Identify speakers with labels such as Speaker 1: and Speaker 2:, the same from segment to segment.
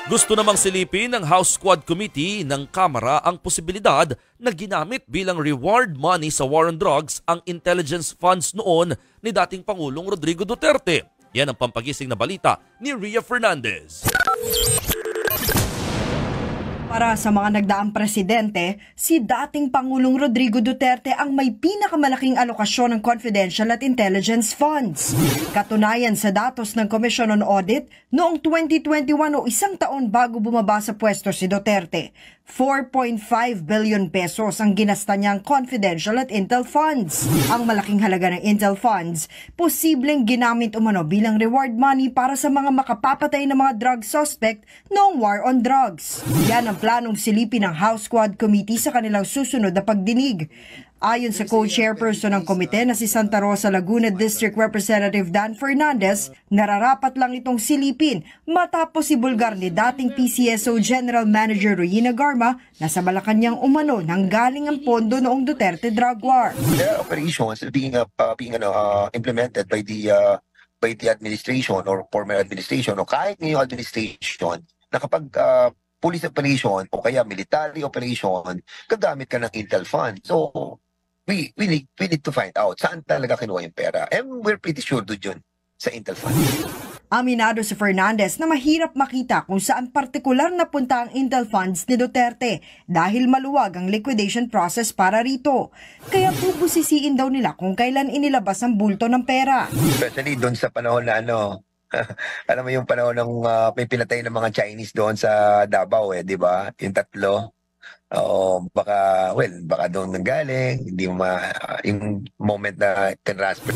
Speaker 1: Gusto namang silipin ng House Squad Committee ng Kamara ang posibilidad na ginamit bilang reward money sa war on drugs ang intelligence funds noon ni dating Pangulong Rodrigo Duterte. Yan ang pampagising na balita ni Ria Fernandez.
Speaker 2: Para sa mga nagdaang presidente, si dating Pangulong Rodrigo Duterte ang may pinakamalaking alokasyon ng confidential at intelligence funds. Katunayan sa datos ng Commission on Audit, noong 2021 o isang taon bago bumaba sa pwesto si Duterte, 4.5 billion pesos ang ginasta niyang confidential at intel funds. Ang malaking halaga ng intel funds, posibleng ginamit umano bilang reward money para sa mga makapapatay na mga drug suspect noong war on drugs. Yan ang planong silipin ng House Squad Committee sa kanilang susunod na pagdinig. Ayon sa co-chairperson ng komite na si Santa Rosa Laguna District Representative Dan Fernandez, nararapat lang itong silipin matapos ibulgar ni dating PCSO General Manager Rowena Garma na sa Malacanang umano nang galing ang pondo noong Duterte drug war.
Speaker 3: There are operations being implemented by the administration or former administration o kahit ngayong administration na kapag police operation o kaya military operation, gagamit ka ng intel fund. So, we need to find out saan talaga kinuha yung pera. And we're pretty sure doon yun sa intel fund.
Speaker 2: Aminado si Fernandez na mahirap makita kung saan partikular na punta ang intel funds ni Duterte dahil maluwag ang liquidation process para rito. Kaya bubusisiin daw nila kung kailan inilabas ang bulto ng pera.
Speaker 3: Especially doon sa panahon na alam mo yung panahon ng may pinatay ng mga Chinese doon sa Davao di ba? Yung tatlo. Baka doon nanggaling, hindi yung moment na tinransfer.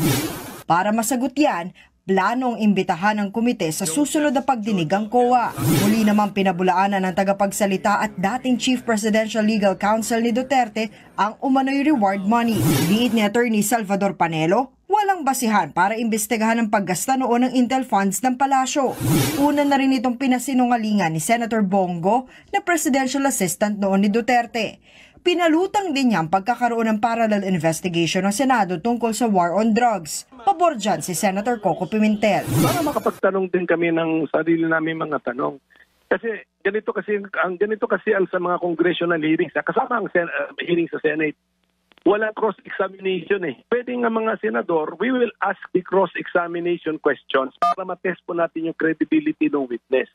Speaker 2: Para masagot yan, planong imbitahan ng komite sa susunod na pagdinig ang COA. Muli namang pinabulaanan ng tagapagsalita at dating Chief Presidential Legal Counsel ni Duterte ang umano'y reward money. Diit ni Attorney Salvador Panelo, walang basihan para imbestigahan ang paggasta noon ng intel funds ng palasyo. Una na rin itong pinasinungalingan ni Senator Bongo na presidential assistant noon ni Duterte. Pinalutang din niya ang pagkakaroon ng parallel investigation ng Senado tungkol sa war on drugs. Pabor dyan si Senator Coco Pimentel.
Speaker 4: Para makapagtanong din kami ng sarili namin mga tanong. Kasi ganito kasi ang sa mga congressional hearings, kasama ang hearing sa Senate. Walang cross-examination Pwede nga mga senador, we will ask the cross-examination questions para matest po natin yung credibility ng witness.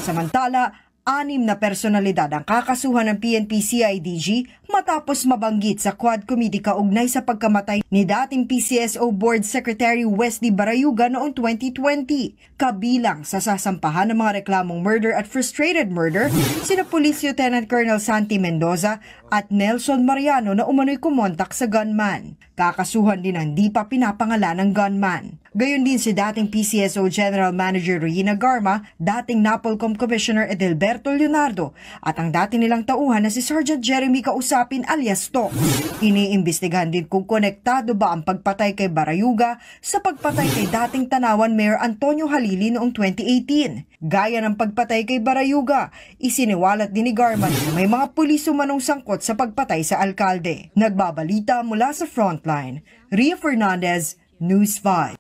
Speaker 2: Samantala, 6 na personalidad ang kakasuhan ng PNP-CIDG matapos mabanggit sa Quad Committee kaugnay sa pagkamatay ni dating PCSO Board Secretary Wesley Barayuga noong 2020. Kabilang sa sasampahan ng mga reklamong murder at frustrated murder, sina Police Lieutenant Colonel Santi Mendoza at Nelson Mariano na umano'y kumontak sa gunman. Kakasuhan din ang di pa pinapangalan ng gunman. Gayon din si dating PCSO General Manager Rowena Garma, dating NAPOLCOM Commissioner Edelberto Leonardo at ang dati nilang tauhan na si Sergeant Jeremy Kausapin alias Tok. Iniimbestigahan din kung konektado ba ang pagpatay kay Barayuga sa pagpatay kay dating Tanawan Mayor Antonio Halili noong 2018. Gaya ng pagpatay kay Barayuga, isiniwalat din ni Garma na may mga pulis umanong sangkot sa pagpatay sa alkalde. Nagbabalita mula sa Frontline, Ria Fernandez, News 5.